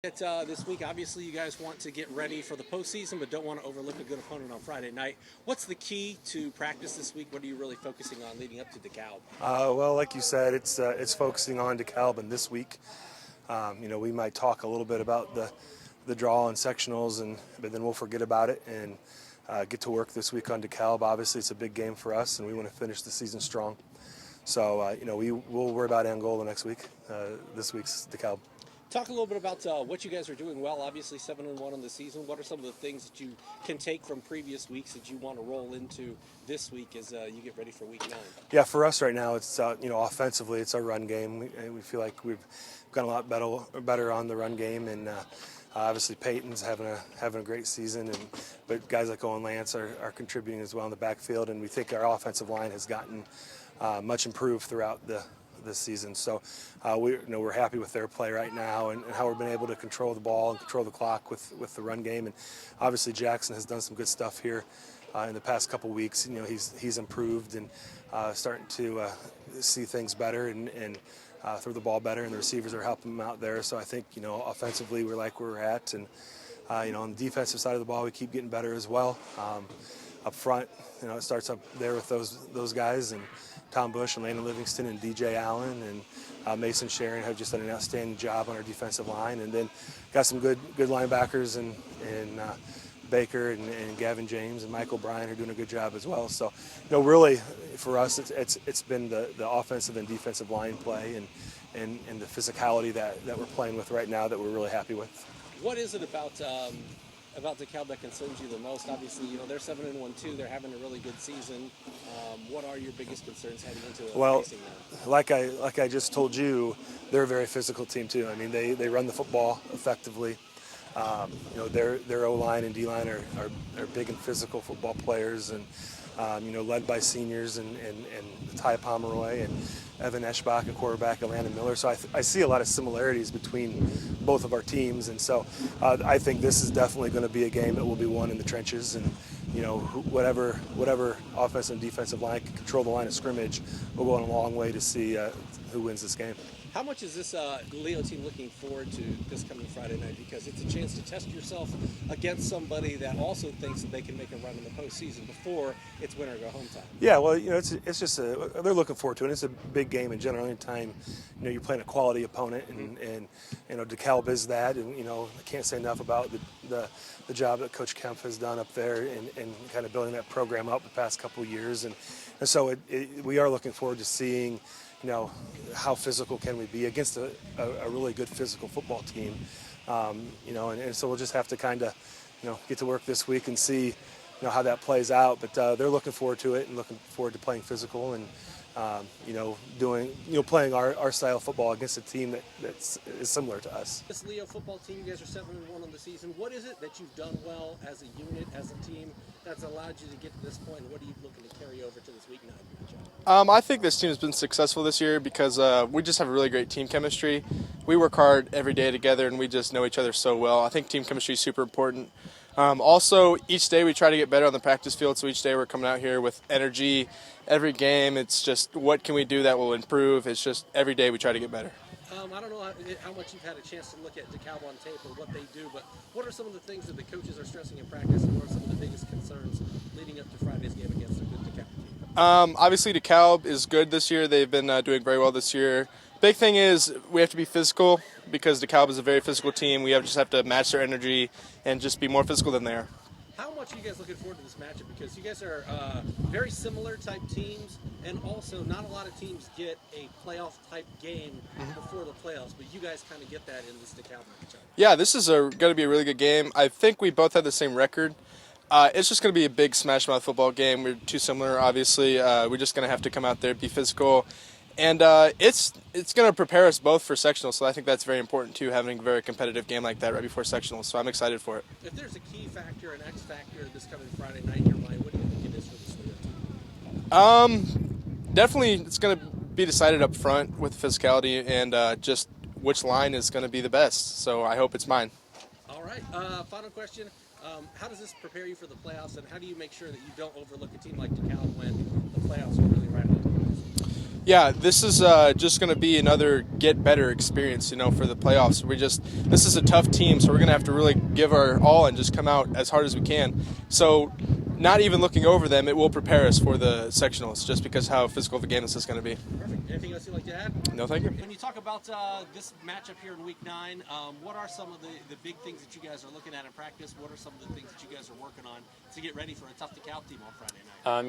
This week, obviously, you guys want to get ready for the postseason, but don't want to overlook a good opponent on Friday night. What's the key to practice this week? What are you really focusing on leading up to DeKalb? Well, like you said, it's focusing on DeKalb and this week. We might talk a little bit about the draw and sectionals, but then we'll forget about it and get to work this week on DeKalb. Obviously, it's a big game for us, and we want to finish the season strong. So, we'll worry about Angola next week. This week's DeKalb. Talk a little bit about what you guys are doing well. Obviously, 7-1 on the season. What are some of the things that you can take from previous weeks that you want to roll into this week as you get ready for Week 9? Yeah, for us right now, it's offensively, it's our run game. We feel like we've gotten a lot better on the run game, and obviously Peyton's having a great season, but guys like Owen Lance are contributing as well in the backfield, and we think our offensive line has gotten much improved throughout this season. So we're happy with their play right now and how we've been able to control the ball and control the clock with the run game. And obviously Jackson has done some good stuff here in the past couple weeks. He's improved and starting to see things better and throw the ball better, and the receivers are helping him out there. So I think offensively we're like where we're at, and on the defensive side of the ball we keep getting better as well. Up front, it starts up there with those guys, and Tom Busch and Livingston and DJ Allen and Mason Sharon have just done an outstanding job on our defensive line, and then got some good linebackers and Baker and Gavin James and Michael Bryan are doing a good job as well. So really for us it's been the offensive and defensive line play and the physicality that we're playing with right now that we're really happy with. What is it about DeKalb that concerns you the most? Obviously, they're 7-1 too. They're having a really good season. What are your biggest concerns heading into facing them? Like I just told you, they're a very physical team too. I mean, they run the football effectively. Their O-line and D-line are big and physical football players, and led by seniors and Ty Pomeroy and Evan Eschbach, a quarterback, and Landon Miller. So I see a lot of similarities between both of our teams, and so I think this is definitely going to be a game that will be won in the trenches, and whatever offensive and defensive line can control the line of scrimmage will go a long way to see who wins this game. How much is this Leo team looking forward to this coming Friday night? Because it's a chance to test yourself against somebody that also thinks that they can make a run in the postseason before it's win or go home time. Yeah, well, it's just they're looking forward to it. It's a big game in general. Anytime you're playing a quality opponent, and DeKalb is that, and I can't say enough about the job that Coach Kemp has done up there and kind of building that program up the past couple of years, and so we are looking forward to seeing how physical can we be against a really good physical football team, and so we'll just have to kind of get to work this week and see how that plays out. But they're looking forward to it and looking forward to playing physical and playing our style of football against a team that's similar to us. This Leo football team, you guys are 7-1 on the season. What is it that you've done well as a unit, as a team, that's allowed you to get to this point? What are you looking to carry over to this Week 9 matchup? I think this team has been successful this year because we just have a really great team chemistry. We work hard every day together, and we just know each other so well. I think team chemistry is super important. Also, each day we try to get better on the practice field, so each day we're coming out here with energy. Every game, it's just what can we do that will improve. It's just every day we try to get better. I don't know how much you've had a chance to look at DeKalb on tape or what they do, but what are some of the things that the coaches are stressing in practice, and what are some of the biggest concerns leading up to Friday's game against a good DeKalb team? Obviously, DeKalb is good this year. They've been doing very well this year. Big thing is we have to be physical because DeKalb is a very physical team. We just have to match their energy and just be more physical than they are. How much are you guys looking forward to this matchup? Because you guys are very similar type teams, and also not a lot of teams get a playoff type game before the playoffs, but you guys kind of get that in this DeKalb matchup. Yeah, this is going to be a really good game. I think we both have the same record. It's just going to be a big smash mouth football game. We're too similar, obviously. We're just going to have to come out there, be physical, and it's going to prepare us both for sectionals. So I think that's very important too, having a very competitive game like that right before sectionals. So I'm excited for it. If there's a key factor, an X factor this coming Friday night in your mind, what do you think it is for this Leo team? Definitely, it's going to be decided up front with physicality and just which line is going to be the best. So I hope it's mine. All right. Final question. How does this prepare you for the playoffs, and how do you make sure that you don't overlook a team like DeKalb when the playoffs are really right on the horizon? Yeah, this is just going to be another get better experience, for the playoffs. This is a tough team, so we're going to have to really give our all and just come out as hard as we can. So, not even looking over them, it will prepare us for the sectionals, just because how physical of a game this is going to be. Perfect. Anything else you'd like to add? No, thank you. When you talk about this matchup here in Week 9, what are some of the big things that you guys are looking at in practice? What are some of the things that you guys are working on to get ready for a tough DeKalb team on Friday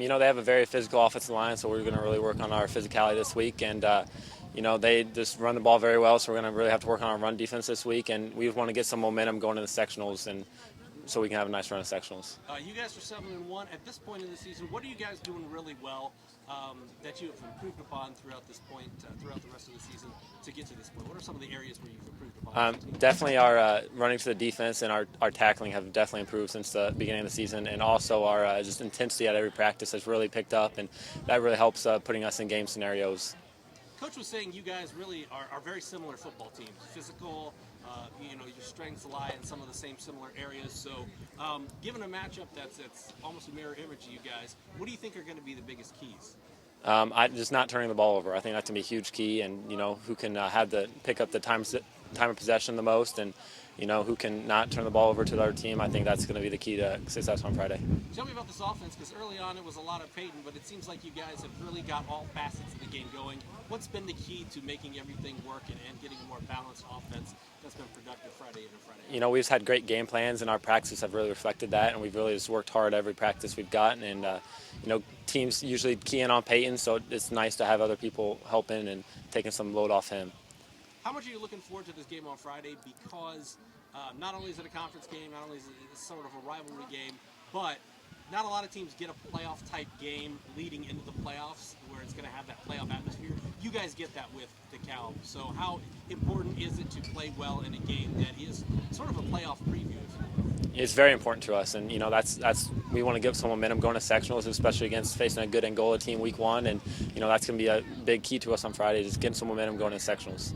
night? They have a very physical offensive line, so we're going to really work on our physicality this week. And, they just run the ball very well, so we're going to really have to work on our run defense this week. And we want to get some momentum going in the sectionals, and so we can have a nice run of sectionals. You guys are 7-1 at this point in the season. What are you guys doing really well that you have improved upon throughout this point, throughout the rest of the season to get to this point? What are some of the areas where you've improved upon? Definitely our running to the defense and our tackling have definitely improved since the beginning of the season, and also our just intensity at every practice has really picked up, and that really helps putting us in game scenarios. Coach was saying you guys really are very similar football teams. Physical, your strengths lie in some of the same similar areas. So, given a matchup that's almost a mirror image of you guys, what do you think are going to be the biggest keys? Just not turning the ball over. I think that's going to be a huge key, and who can pick up the time of possession the most, and who can not turn the ball over to the other team. I think that's going to be the key to success on Friday. Tell me about this offense, because early on it was a lot of Peyton, but it seems like you guys have really got all facets of the game going. What's been the key to making everything work and getting a more balanced offense that's been productive Friday in and Friday out? We've had great game plans, and our practices have really reflected that, and we've really just worked hard every practice we've gotten. And teams usually key in on Peyton, so it's nice to have other people helping and taking some load off him. How much are you looking forward to this game on Friday? Because not only is it a conference game, not only is it sort of a rivalry game, but not a lot of teams get a playoff-type game leading into the playoffs where it's going to have that playoff atmosphere. You guys get that with DeKalb. So how important is it to play well in a game that is sort of a playoff preview? It's very important to us, and that's we want to give some momentum going to sectionals, especially against facing a good Angola team week 1, and that's going to be a big key to us on Friday, just getting some momentum going to sectionals.